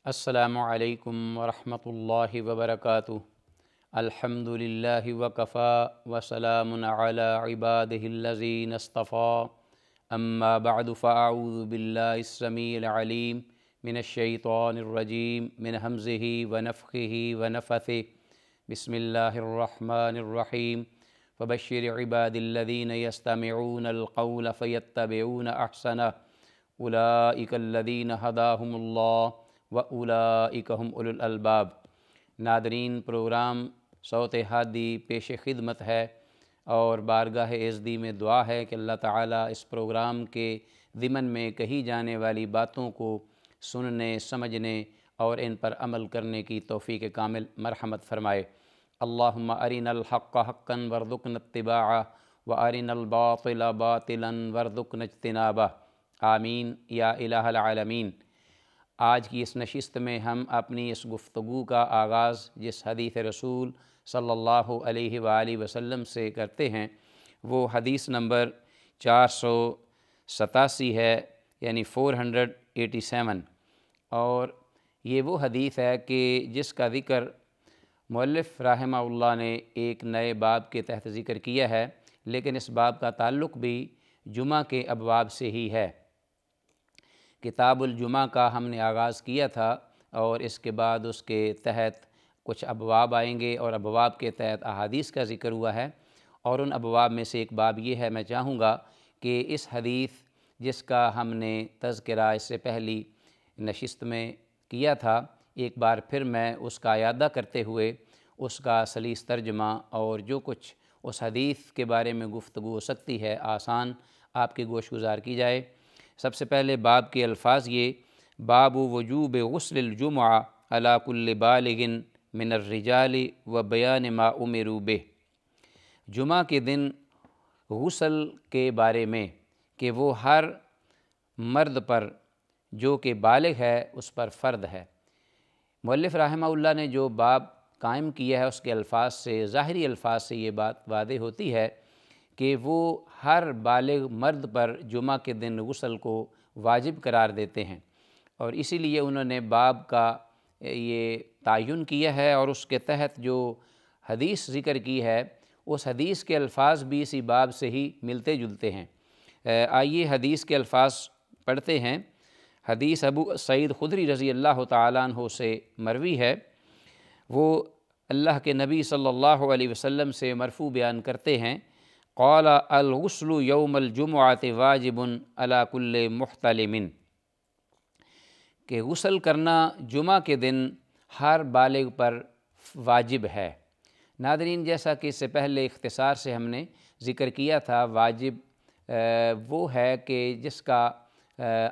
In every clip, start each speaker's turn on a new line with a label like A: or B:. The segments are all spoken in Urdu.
A: السلام علیکم ورحمۃ اللہ وبرکاتہ۔ الحمد للہ وکفی وسلام علی عبادہ الذین اصطفی، اما بعد فاعوذ باللہ السمیع العلیم من الشیطان الرجیم من ہمزہ ونفخہ ونفثہ۔ بسم اللہ الرحمن الرحیم۔ فبشر عباد الذین یستمعون القول فیتبعون احسنہ، اولئک الذین ھداھم اللہ وَأُولَئِكَ هُمْ أُولُو الْأَلْبَابِ۔ ناظرین، پروگرام صوت ہادی پیش خدمت ہے اور بارگاہ عزدی میں دعا ہے کہ اللہ تعالیٰ اس پروگرام کے ضمن میں کہی جانے والی باتوں کو سننے، سمجھنے اور ان پر عمل کرنے کی توفیق کامل مرحمت فرمائے۔ اللہم ارنا الحق حقا وارزقنا اتباعہ وارنا الباطل باطلا وارزقنا اجتنابہ، آمین یا الہ العالمین۔ آج کی اس نشست میں ہم اپنی اس گفتگو کا آغاز جس حدیث رسول صلی اللہ علیہ وآلہ وسلم سے کرتے ہیں وہ حدیث نمبر 487 ہے، یعنی 487، اور یہ وہ حدیث ہے کہ جس کا ذکر مؤلف رحمہ اللہ نے ایک نئے باب کے تحت ذکر کیا ہے، لیکن اس باب کا تعلق بھی جمعہ کے ابواب سے ہی ہے۔ کتاب الجمعہ کا ہم نے آغاز کیا تھا اور اس کے بعد اس کے تحت کچھ ابواب آئیں گے اور ابواب کے تحت احادیث کا ذکر ہوا ہے، اور ان ابواب میں سے ایک باب یہ ہے۔ میں چاہوں گا کہ اس حدیث جس کا ہم نے تذکرہ اس سے پہلی نشست میں کیا تھا، ایک بار پھر میں اس کا اعادہ کرتے ہوئے اس کا سلیس ترجمہ اور جو کچھ اس حدیث کے بارے میں گفتگو ہو سکتی ہے آسان آپ کے گوش گزار کی جائے۔ سب سے پہلے باب کے الفاظ یہ: باب وجوب غسل الجمعہ علی کل بالغ من الرجال و بیان ما امروا بہ۔ جمعہ کے دن غسل کے بارے میں کہ وہ ہر مرد پر جو کہ بالغ ہے اس پر فرض ہے۔ مؤلف رحمہ اللہ نے جو باب قائم کیا ہے اس کے الفاظ سے، ظاہری الفاظ سے یہ بات واضح ہوتی ہے کہ وہ ہر بالغ مرد پر جمعہ کے دن غسل کو واجب قرار دیتے ہیں، اور اسی لیے انہوں نے باب کا یہ تعین کیا ہے، اور اس کے تحت جو حدیث ذکر کی ہے اس حدیث کے الفاظ بھی اسی باب سے ہی ملتے جلتے ہیں۔ آئیے حدیث کے الفاظ پڑھتے ہیں۔ حدیث ابو سعید خدری رضی اللہ تعالیٰ عنہ سے مروی ہے، وہ اللہ کے نبی صلی اللہ علیہ وسلم سے مرفوع بیان کرتے ہیں: قال الغسل یوم الجمعۃ واجب علی کل محتلم، کہ غسل کرنا جمعہ کے دن ہر بالغ پر واجب ہے۔ ناظرین، جیسا کہ اس سے پہلے اختصار سے ہم نے ذکر کیا تھا، واجب وہ ہے کہ جس کا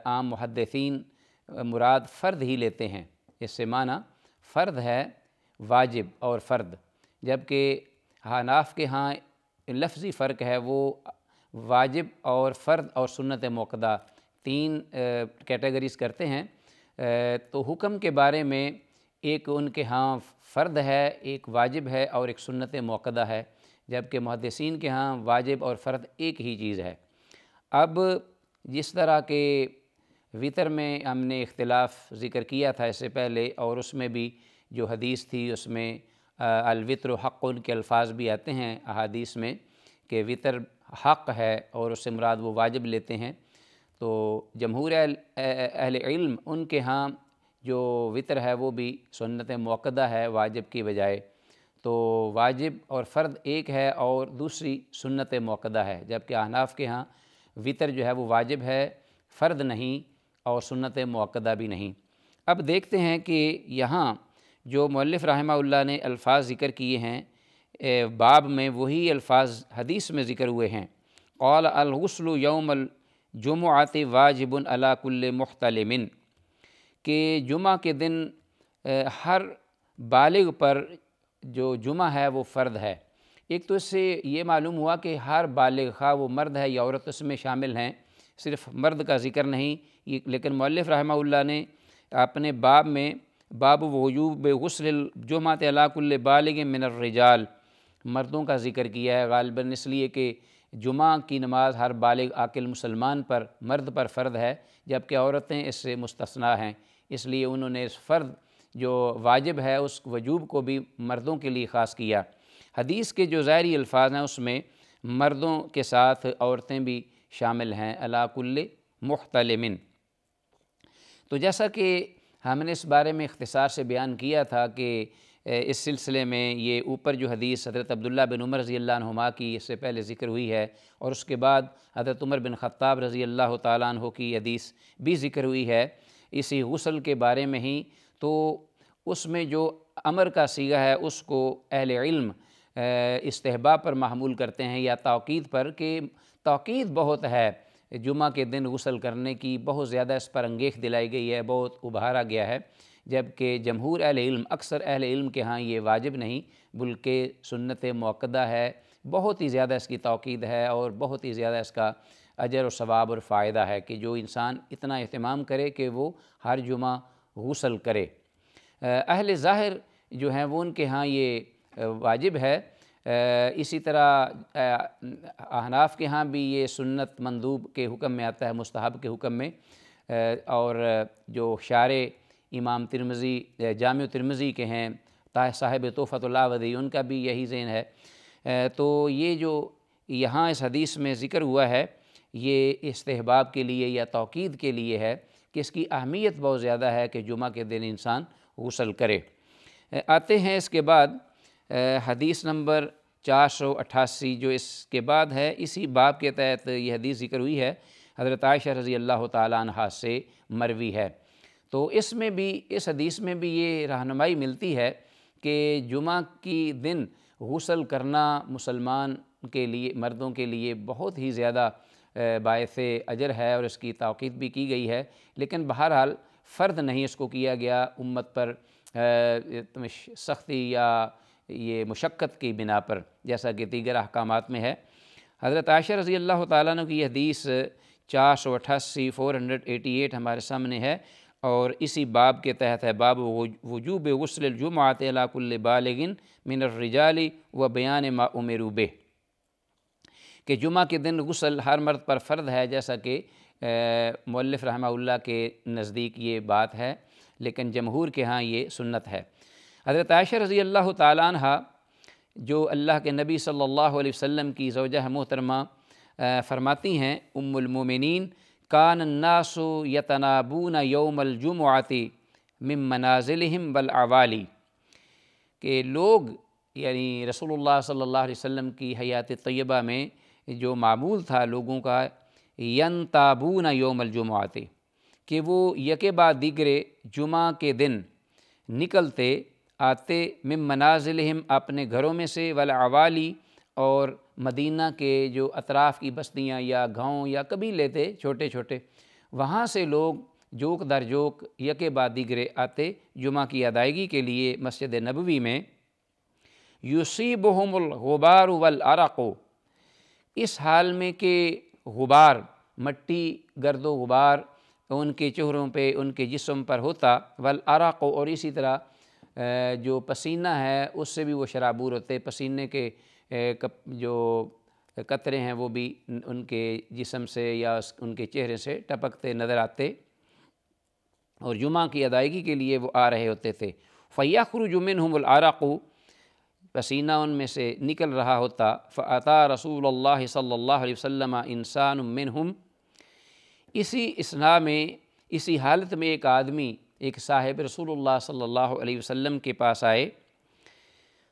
A: عام محدثین مراد فرد ہی لیتے ہیں، اس سے معنی فرد ہے، واجب اور فرد، جبکہ حناف کے ہاں لفظی فرق ہے، وہ واجب اور فرد اور سنت موقدہ تین کیٹیگریز کرتے ہیں۔ تو حکم کے بارے میں ایک ان کے ہاں فرد ہے، ایک واجب ہے اور ایک سنت موقدہ ہے، جبکہ محدثین کے ہاں واجب اور فرد ایک ہی چیز ہے۔ اب جس طرح کے وطر میں ہم نے اختلاف ذکر کیا تھا اس سے پہلے، اور اس میں بھی جو حدیث تھی اس میں الوتر حق کے الفاظ بھی آتے ہیں احادیث میں کہ وطر حق ہے اور اس سے مراد وہ واجب لیتے ہیں، تو جمہور اہل علم ان کے ہاں جو وطر ہے وہ بھی سنت موقدہ ہے واجب کی بجائے، تو واجب اور فرد ایک ہے اور دوسری سنت موقدہ ہے، جبکہ احناف کے ہاں وطر جو ہے وہ واجب ہے، فرد نہیں اور سنت موقدہ بھی نہیں۔ اب دیکھتے ہیں کہ یہاں جو مؤلف رحمہ اللہ نے الفاظ ذکر کیے ہیں باب میں، وہی الفاظ حدیث میں ذکر ہوئے ہیں۔ قال الغسل یوم الجمعۃ واجب علی کل محتلم، کہ جمعہ کے دن ہر بالغ پر جو جمعہ ہے وہ فرض ہے۔ ایک تو اس سے یہ معلوم ہوا کہ ہر بالغ، خواہ وہ مرد ہے یا عورت، اس میں شامل ہیں، صرف مرد کا ذکر نہیں، لیکن مؤلف رحمہ اللہ نے اپنے باب میں باب وجوب غسل الجمعۃ علی کل بالغ من الرجال، مردوں کا ذکر کیا ہے غالباً اس لیے کہ جمعہ کی نماز ہر بالغ عاقل مسلمان پر مرد پر فرض ہے، جبکہ عورتیں اس سے مستثنیٰ ہیں، اس لیے انہوں نے اس فرض جو واجب ہے اس وجوب کو بھی مردوں کے لیے خاص کیا۔ حدیث کے جو ظاہری الفاظ ہیں اس میں مردوں کے ساتھ عورتیں بھی شامل ہیں، علی کل محتلم۔ تو جیسا کہ ہم نے اس بارے میں اختصار سے بیان کیا تھا کہ اس سلسلے میں یہ اوپر جو حدیث حضرت عبداللہ بن عمر رضی اللہ عنہما کی اس سے پہلے ذکر ہوئی ہے، اور اس کے بعد حضرت عمر بن خطاب رضی اللہ تعالیٰ عنہ کی حدیث بھی ذکر ہوئی ہے اسی غسل کے بارے میں ہی، تو اس میں جو امر کا صیغہ ہے اس کو اہل علم استحباب پر محمول کرتے ہیں یا تاکید پر، کہ تاکید بہت ہے جمعہ کے دن غسل کرنے کی، بہت زیادہ اس پر انگیخ دلائی گئی ہے، بہت ابھارا گیا ہے، جبکہ جمہور اہل علم، اکثر اہل علم کے ہاں یہ واجب نہیں بلکہ سنت مؤکدہ ہے، بہت ہی زیادہ اس کی تاکید ہے اور بہت ہی زیادہ اس کا اجر و ثواب اور فائدہ ہے کہ جو انسان اتنا اہتمام کرے کہ وہ ہر جمعہ غسل کرے۔ اہل ظاہر جو ہیں وہ ان کے ہاں یہ واجب ہے، اسی طرح احناف کے ہاں بھی یہ سنت مندوب کے حکم میں آتا ہے، مستحب کے حکم میں، اور جو شارح امام ترمذی جامع ترمذی کے ہیں صاحب تحفۃ العوضی ان کا بھی یہی ذہن ہے۔ تو یہ جو یہاں اس حدیث میں ذکر ہوا ہے یہ استحباب کے لیے یا توقید کے لیے ہے کہ اس کی اہمیت بہت زیادہ ہے کہ جمعہ کے دن انسان غسل کرے۔ آتے ہیں اس کے بعد حدیث نمبر 488 جو اس کے بعد ہے، اسی باب کے تحت یہ حدیث ذکر ہوئی ہے، حضرت عائشہ رضی اللہ تعالیٰ عنہا سے مروی ہے۔ تو اس میں بھی، اس حدیث میں بھی یہ رہنمائی ملتی ہے کہ جمعہ کی دن غسل کرنا مسلمان کے لیے، مردوں کے لیے بہت ہی زیادہ باعث اجر ہے اور اس کی تاکید بھی کی گئی ہے، لیکن بہرحال فرض نہیں اس کو کیا گیا امت پر سختی یا یہ مشقت کی بنا پر، جیسا کہ دیگر احکامات میں ہے۔ حضرت عائشہ رضی اللہ تعالیٰ عنہ کی یہ حدیث 488 ہمارے سامنے ہے، اور اسی باب کے تحت ہے، باب وجوب غسل الجمعۃ علی کل بالغ من الرجال و بیان ما امروا بہ، کہ جمعہ کے دن غسل ہر مرد پر فرض ہے، جیسا کہ مؤلف رحمہ اللہ کے نزدیک یہ بات ہے، لیکن جمہور کے ہاں یہ سنت ہے۔ حضرت عائشہ رضی اللہ تعالیٰ عنہ جو اللہ کے نبی صلی اللہ علیہ وسلم کی زوجہ محترمہ فرماتی ہیں، ام المومنین، کان الناس یتنابون یوم الجمعۃ من منازلہم والعوالی، کہ لوگ یعنی رسول اللہ صلی اللہ علیہ وسلم کی حیات طیبہ میں جو معمول تھا لوگوں کا، ینتابون یوم الجمعۃ، کہ وہ یکے بعد دیگرے جمعہ کے دن نکلتے آتے، من منازلہم اپنے گھروں میں سے، والعوالی اور مدینہ کے جو اطراف کی بستیاں یا گاؤں یا قبیلے تھے چھوٹے چھوٹے، وہاں سے لوگ جوک در جوک یکے بعد دیگرے آتے جمعہ کی ادائیگی کے لیے مسجد نبوی میں۔ یصیبہم الغبار والعرق، اس حال میں کہ غبار، مٹی، گرد و غبار ان کے چہروں پہ، ان کے جسم پر ہوتا، والعرق اور اسی طرح جو پسینہ ہے اس سے بھی وہ شرابور ہوتے، پسینے کے جو قطرے ہیں وہ بھی ان کے جسم سے یا ان کے چہرے سے ٹپکتے نظر آتے، اور جمعہ کی ادائیگی کے لیے وہ آ رہے ہوتے تھے۔ فَيَخْرُجُ مِنْهُمُ الْعَرَقُ، پسینہ ان میں سے نکل رہا ہوتا۔ فَأَتَى رسول اللہ صلی اللہ علیہ وسلم انسان منہم، اسی اثناء میں، اسی حالت میں ایک آدمی، ایک صاحب رسول اللہ صلی اللہ علیہ وسلم کے پاس آئے،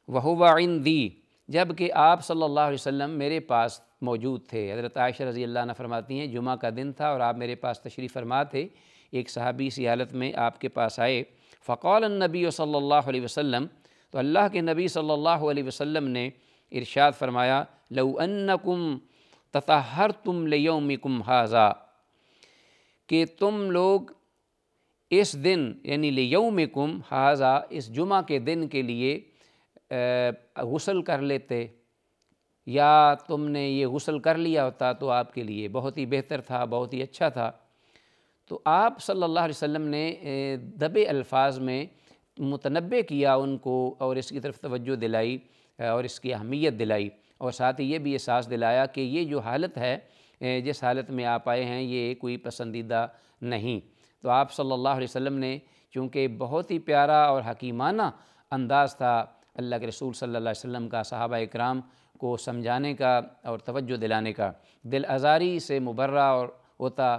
A: وَهُوَ عِنْدِي، جبکہ آپ صلی اللہ علیہ وسلم میرے پاس موجود تھے۔ حضرت عائشہ رضی اللہ عنہ فرماتی ہیں جمعہ کا دن تھا اور آپ میرے پاس تشریف فرما تھے، ایک صحابی اسی حالت میں آپ کے پاس آئے۔ فقال النبی صلی اللہ علیہ وسلم، تو اللہ کے نبی صلی اللہ علیہ وسلم نے ارشاد فرمایا، لو انکم تطہرتم لیومکم ھذا، کہ تم لوگ اس دن یعنی لیومکم ھذا، اس جمعہ کے دن کے لیے غسل کر لیتے، یا تم نے یہ غسل کر لیا ہوتا تو آپ کے لیے بہت ہی بہتر تھا، بہت ہی اچھا تھا۔ تو آپ صلی اللہ علیہ وسلم نے دبے الفاظ میں متنبہ کیا ان کو اور اس کی طرف توجہ دلائی اور اس کی اہمیت دلائی، اور ساتھ ہی یہ بھی احساس دلایا کہ یہ جو حالت ہے جس حالت میں آپ آئے ہیں یہ کوئی پسندیدہ نہیں۔ تو آپ صلی اللہ علیہ وسلم نے چونکہ بہت ہی پیارا اور حکیمانہ انداز تھا اللہ کے رسول صلی اللہ علیہ وسلم کا صحابہ اکرام کو سمجھانے کا اور توجہ دلانے کا، دل آزاری سے مبرہ اور ہوتا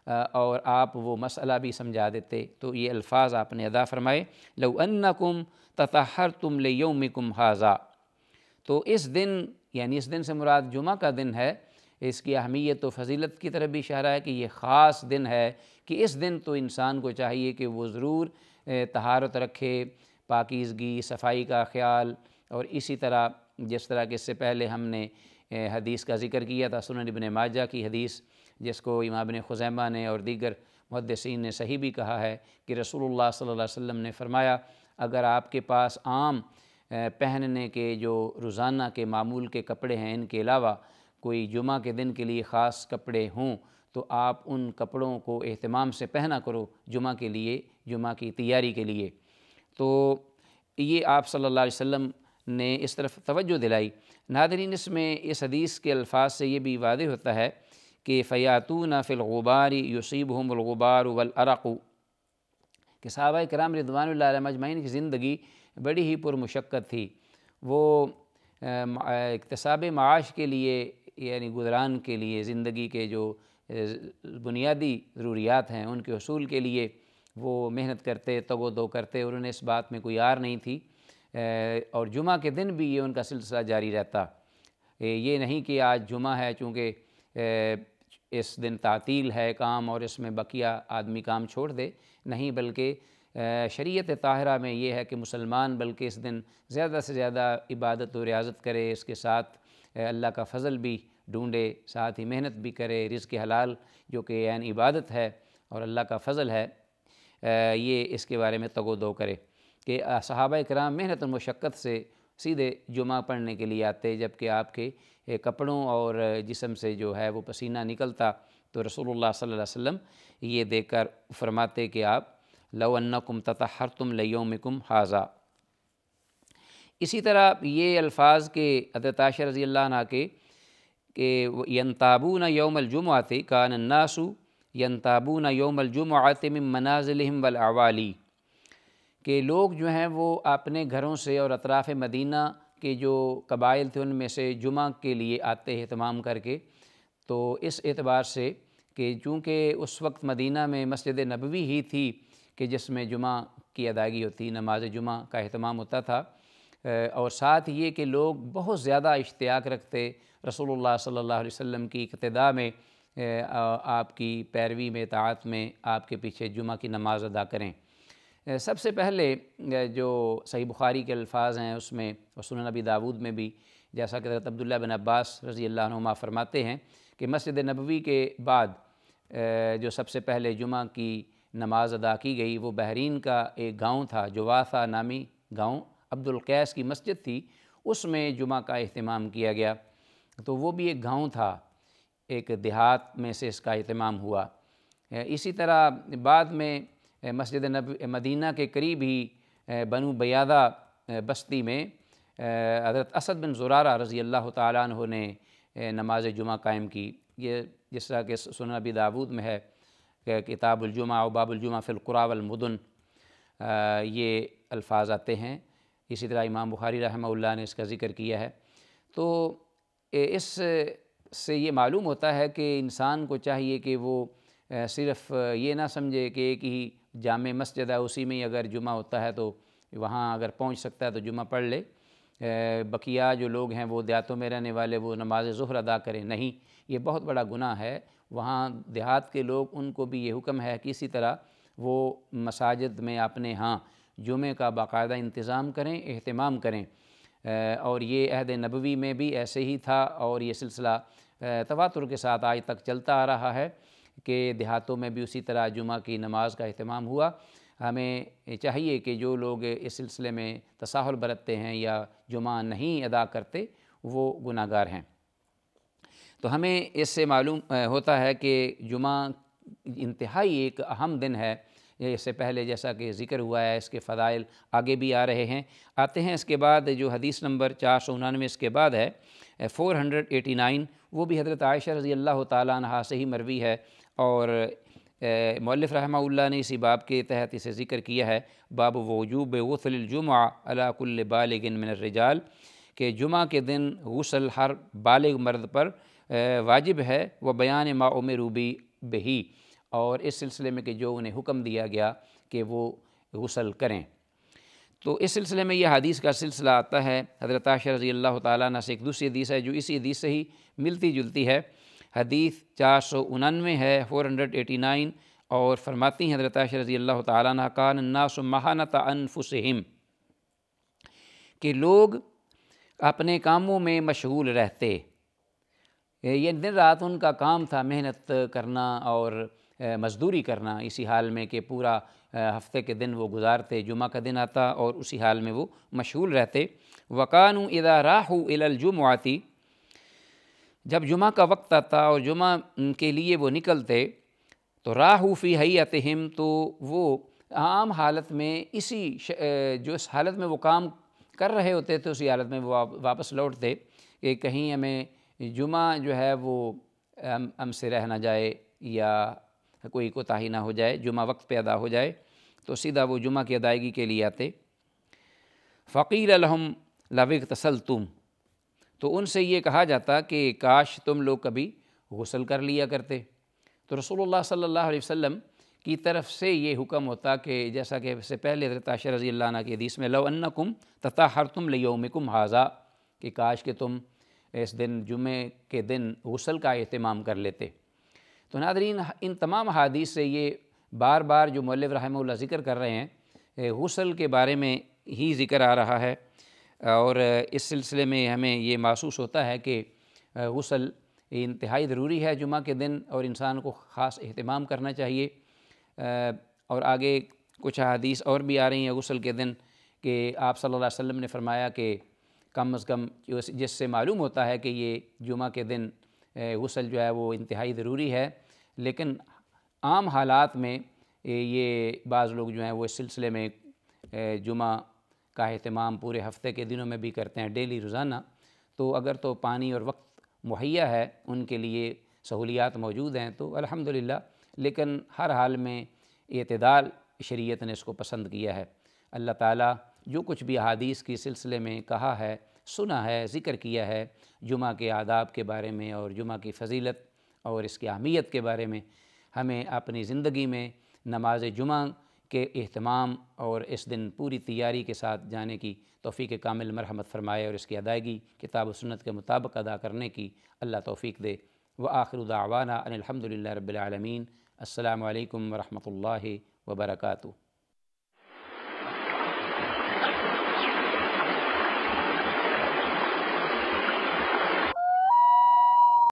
A: اور آپ وہ مسئلہ بھی سمجھا دیتے، تو یہ الفاظ آپ نے ادا فرمائے، لو انکم تطہرتم لیومکم ھذا۔ تو اس دن، یعنی اس دن سے مراد جمعہ کا دن ہے، اس کی اہمیت و فضیلت کی طرف بھی اشارہ ہے کہ یہ خاص دن ہے کہ اس دن تو انسان کو چاہیے کہ وہ ضرور طہارت رکھے، پاکیزگی، صفائی کا خیال، اور اسی طرح جس طرح کہ اس سے پہلے ہم نے حدیث کا ذکر کیا تھا، سنن ابن ماجہ کی حدیث، جس کو امام ابن خزیمہ نے اور دیگر محدثین نے صحیح بھی کہا ہے کہ رسول اللہ صلی اللہ علیہ وسلم نے فرمایا اگر آپ کے پاس عام پہننے کے جو روزانہ کے معمول کے کپڑے ہیں ان کے علاوہ کوئی جمعہ کے دن کے لیے خاص کپڑے ہوں تو آپ ان کپڑوں کو اہتمام سے پہنا کرو جمعہ کے لیے، جمعہ کی تیاری کے لیے۔ تو یہ آپ صلی اللہ علیہ وسلم نے اس طرف توجہ دلائی۔ ناظرین، اس میں اس حدیث کے الفاظ سے یہ بھی واضح ہوتا ہے کہ فیاتون فی الغبار یصیبہم الغبار والعرق، کہ صحابہ کرام رضوان اللہ علیہم اجمعین کی زندگی بڑی ہی پرمشقت تھی۔ وہ اکتساب معاش کے لیے، یعنی گزران کے لیے، زندگی کے جو بنیادی ضروریات ہیں ان کے حصول کے لیے وہ محنت کرتے، تگ و دو کرتے، اور انہیں اس بات میں کوئی عار نہیں تھی، اور جمعہ کے دن بھی یہ ان کا سلسلہ جاری رہتا۔ یہ نہیں کہ آج جمعہ ہے چونکہ اس دن تعطیل ہے کام اور اس میں بقیہ آدمی کام چھوڑ دے، نہیں، بلکہ شریعت طاہرہ میں یہ ہے کہ مسلمان بلکہ اس دن زیادہ سے زیادہ عبادت و ریاضت کرے، اس کے ساتھ اللہ کا فضل بھی ڈھونڈے، ساتھ ہی محنت بھی کرے، رزق حلال جو کہ عین عبادت ہے اور اللہ کا فضل ہے، یہ اس کے بارے میں تگ و دو کرے۔ کہ صحابہ کرام محنت و مشقت سے سیدھے جمعہ پڑھنے کے لیے آتے، جبکہ آپ کے کپڑوں اور جسم سے جو ہے وہ پسینہ نکلتا، تو رسول اللہ صلی اللہ علیہ وسلم یہ دیکھ کر فرماتے کہ آپ لو انکم تطہرتم لیومکم ھذا۔ اسی طرح یہ الفاظ کے حضرت عائشہ رضی اللہ عنہ کے کہ ینتابون یوم الجمعۃ کان الناس ینتابون یوم الجمعۃ من منازلہم والاعوالی، کہ لوگ جو ہیں وہ اپنے گھروں سے اور اطراف مدینہ کے جو قبائل تھے ان میں سے جمعہ کے لیے آتے اہتمام کر کے، تو اس اعتبار سے کہ چونکہ اس وقت مدینہ میں مسجد نبوی ہی تھی کہ جس میں جمعہ کی ادائیگی ہوتی، نماز جمعہ کا اہتمام ہوتا تھا، اور ساتھ یہ کہ لوگ بہت زیادہ اشتیاق رکھتے رسول اللہ صلی اللہ علیہ وسلم کی اقتداء میں، آپ کی پیروی میں، اطاعت میں، آپ کے پیچھے جمعہ کی نماز ادا کریں۔ سب سے پہلے جو صحیح بخاری کے الفاظ ہیں اس میں اور سنن ابی داود میں بھی، جیسا کہ حضرت عبداللہ بن عباس رضی اللہ عنہما فرماتے ہیں کہ مسجد نبوی کے بعد جو سب سے پہلے جمعہ کی نماز ادا کی گئی وہ بحرین کا ایک گاؤں تھا، جوافہ نامی گاؤں، عبد القیس کی مسجد تھی، اس میں جمعہ کا اہتمام کیا گیا۔ تو وہ بھی ایک گاؤں تھا، ایک دیہات میں سے اس کا اہتمام ہوا۔ اسی طرح بعد میں مسجد مدینہ کے قریب ہی بنو بیادہ بستی میں حضرت اسد بن زرارہ رضی اللہ تعالیٰ عنہ نے نماز جمعہ قائم کی۔ یہ جس طرح کہ سنن ابی داود میں ہے کہ کتاب الجمعہ و باب الجمعہ فی القریٰ والمدن، یہ الفاظ آتے ہیں۔ اسی طرح امام بخاری رحمہ اللہ نے اس کا ذکر کیا ہے۔ تو اس سے یہ معلوم ہوتا ہے کہ انسان کو چاہیے کہ وہ صرف یہ نہ سمجھے کہ ایک ہی جامع مسجد ہے اسی میں ہی اگر جمعہ ہوتا ہے تو وہاں اگر پہنچ سکتا ہے تو جمعہ پڑھ لے، بقیہ جو لوگ ہیں وہ دیہاتوں میں رہنے والے وہ نماز ظہر ادا کریں، نہیں، یہ بہت بڑا گناہ ہے۔ وہاں دیہات کے لوگ، ان کو بھی یہ حکم ہے کہ اسی طرح وہ مساجد میں اپنے ہاں جمعے کا باقاعدہ انتظام کریں، اہتمام کریں، اور یہ عہد نبوی میں بھی ایسے ہی تھا اور یہ سلسلہ تواتر کے ساتھ آج تک چلتا آ رہا ہے کہ دیہاتوں میں بھی اسی طرح جمعہ کی نماز کا اہتمام ہوا۔ ہمیں چاہیے کہ جو لوگ اس سلسلے میں تساہل برتتے ہیں یا جمعہ نہیں ادا کرتے وہ گناہ گار ہیں۔ تو ہمیں اس سے معلوم ہوتا ہے کہ جمعہ انتہائی ایک اہم دن ہے اس سے پہلے جیسا کہ ذکر ہوا ہے اس کے فضائل آگے بھی آ رہے ہیں۔ آتے ہیں اس کے بعد جو حدیث نمبر 499 اس کے بعد ہے 489، وہ بھی حضرت عائشہ رضی اللہ تعالیٰ عنہا سے ہی مروی ہے، اور مؤلف رحمہ اللہ نے اسی باب کے تحت اسے ذکر کیا ہے، باب وجوب غسل الجمعہ علی کل بالغ من الرجال، کہ جمعہ کے دن غسل ہر بالغ مرد پر واجب ہے، وہ بیان ما امروا بہ، اور اس سلسلے میں کہ جو انہیں حکم دیا گیا کہ وہ غسل کریں۔ تو اس سلسلے میں یہ حدیث کا سلسلہ آتا ہے حضرت عائشہ رضی اللہ تعالیٰ عنہ سے ایک دوسری حدیث ہے جو اسی حدیث سے ہی ملتی جلتی ہے، حدیث 499 ہے 489، اور فرماتی ہیں حضرت عائشہ رضی اللہ تعالیٰ عنہ کان الناس مہانۃ انفسہم، کہ لوگ اپنے کاموں میں مشغول رہتے، یہ دن رات ان کا کام تھا محنت کرنا اور مزدوری کرنا، اسی حال میں کہ پورا ہفتے کے دن وہ گزارتے، جمعہ کا دن آتا اور اسی حال میں وہ مشغول رہتے۔ وَقَانُوا إِذَا رَاحُوا إِلَى الْجُمُعَةِ، جب جمعہ کا وقت آتا اور جمعہ کے لیے وہ نکلتے تو راحوا فی ہیئتہم، تو وہ عام حالت میں اسی جو اس حالت میں وہ کام کر رہے ہوتے تھے اسی حالت میں وہ واپس لوٹتے، کہ کہیں ہمیں جمعہ جو ہے وہ ہم سے رہ نہ جائے یا کوئی کوتاہی نہ ہو جائے، جمعہ وقت پہ ادا ہو جائے، تو سیدھا وہ جمعہ کی ادائیگی کے لیے آتے۔ فقیل لہم لو اغتسلتم، تو ان سے یہ کہا جاتا کہ کاش تم لوگ کبھی غسل کر لیا کرتے، تو رسول اللہ صلی اللہ علیہ وسلم کی طرف سے یہ حکم ہوتا کہ جیسا کہ اس سے پہلے حضرت عائشہ رضی اللہ عنہ کی حدیث میں لو انکم تطہرتم لیومکم ھذا، کہ کاش کہ تم اس دن جمعے کے دن غسل کا اہتمام کر لیتے۔ تو ناظرین، ان تمام احادیث سے یہ بار بار جو مؤلف رحمہ اللہ ذکر کر رہے ہیں غسل کے بارے میں ہی ذکر آ رہا ہے، اور اس سلسلے میں ہمیں یہ محسوس ہوتا ہے کہ غسل انتہائی ضروری ہے جمعہ کے دن، اور انسان کو خاص اہتمام کرنا چاہیے۔ اور آگے کچھ احادیث اور بھی آ رہی ہیں غسل کے دن، کہ آپ صلی اللہ علیہ وسلم نے فرمایا کہ کم از کم جس سے معلوم ہوتا ہے کہ یہ جمعہ کے دن غسل جو ہے وہ انتہائی ضروری ہے، لیکن عام حالات میں یہ بعض لوگ جو ہیں وہ اس سلسلے میں جمعہ کا اہتمام پورے ہفتے کے دنوں میں بھی کرتے ہیں، ڈیلی روزانہ، تو اگر تو پانی اور وقت مہیا ہے، ان کے لیے سہولیات موجود ہیں تو الحمدللہ، لیکن ہر حال میں اعتدال شریعت نے اس کو پسند کیا ہے۔ اللہ تعالیٰ جو کچھ بھی احادیث کی سلسلے میں کہا ہے، سنا ہے، ذکر کیا ہے جمعہ کے آداب کے بارے میں اور جمعہ کی فضیلت اور اس کی اہمیت کے بارے میں، ہمیں اپنی زندگی میں نماز جمعہ کے اہتمام اور اس دن پوری تیاری کے ساتھ جانے کی توفیق کامل مرحمت فرمائے، اور اس کی ادائیگی کتاب و سنت کے مطابق ادا کرنے کی اللہ توفیق دے۔ وآخر دعوانا ان الحمد للہ رب العالمین۔ السلام علیکم ورحمۃ اللہ وبرکاتہ۔